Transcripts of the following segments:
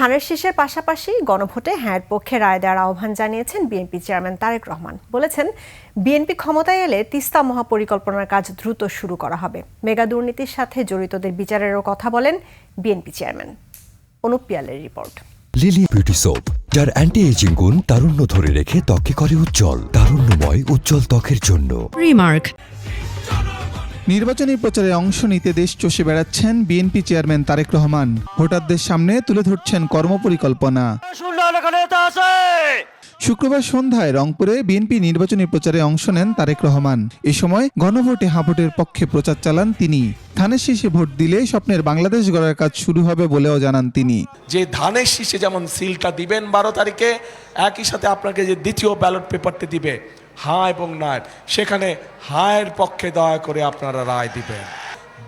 ধানের শীষের পাশাপাশি গণভোটে হ্যাঁর পক্ষে রায় দেওয়ার আহ্বান জানিয়েছেন বিএনপি চেয়ারম্যান তারেক রহমান। বলেছেন, বিএনপি ক্ষমতায় এলে তিস্তা মহাপরিকল্পনার কাজ দ্রুত শুরু করা হবে। মেগা দুর্নীতির সাথে জড়িতদের বিচারেরও কথা বলেন বিএনপি চেয়ারম্যান। অনুপ পিয়ালের রিপোর্ট। লিলি বিউটি সোপ, যার অ্যান্টি এজিং গুণ তারুণ্য ধরে রেখে ত্বককে করে উজ্জ্বল। তারুণ্যময় উজ্জ্বল ত্বকের জন্য রিমার্ক। নির্বাচনী প্রচারে অংশ নিতে দেশ চষে বেড়াচ্ছেন বিএনপি চেয়ারম্যান তারেক রহমান। ভোটারদের সামনে তুলে ধরছেন কর্মপরিকল্পনা। শুক্রবার সন্ধ্যায় রংপুরে বিএনপি নির্বাচনী প্রচারে অংশ নেন তারেক রহমান। এ সময় গণভোটে হ্যাঁ ভোটের পক্ষে প্রচার চালান তিনি। ধানের শীষে ভোট দিলে স্বপ্নের বাংলাদেশ গড়ার কাজ শুরু হবে বলেও জানান তিনি। যে ধানের শীষে যেমন সিলটা দিবেন 12 তারিখে, একই সাথে আপনাকে যে দ্বিতীয় ব্যালট পেপারটি দিবে হ্যাঁ এবং না, সেখানে হায়ের পক্ষে দয়া করে আপনারা রায় দিবেন।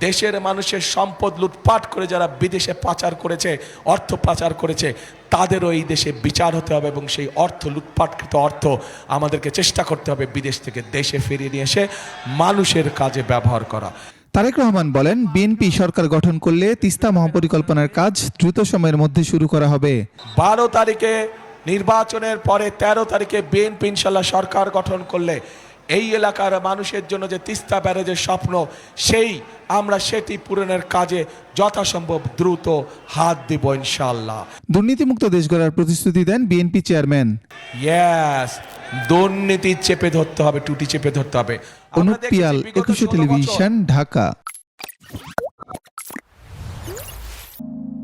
দেশের মানুষের সম্পদ লুটপাট করে যারা বিদেশে পাচার করেছে, অর্থ পাচার করেছে, তাদেরও এই দেশে বিচার হতে হবে এবং সেই অর্থ, লুটপাটকৃত অর্থ আমাদেরকে চেষ্টা করতে হবে বিদেশ থেকে দেশে ফিরিয়ে নিয়ে এসে মানুষের কাজে ব্যবহার করা। তারেক রহমান বলেন, বিএনপি সরকার গঠন করলে তিস্তা মহাপরিকল্পনার কাজ দ্রুত সময়ের মধ্যে শুরু করা হবে। 12 তারিখে নির্বাচনের পরে 13 তারিখে বিএনপি ইনশাল্লাহ সরকার গঠন করলে এই এলাকার মানুষের জন্য যে তিস্তা ব্যারেজের স্বপ্ন, আমরা সেটি পূরণের কাজে যথাসম্ভব দ্রুত হাত দিব ইনশাল্লাহ। দুর্নীতিমুক্ত দেশ গড়ার প্রতিশ্রুতি দেন বিএনপি চেয়ারম্যান। দুর্নীতি চেপে ধরতে হবে, টুটি চেপে ধরতে হবে। অনুপ পিয়াল, 21 টেলিভিশন, ঢাকা।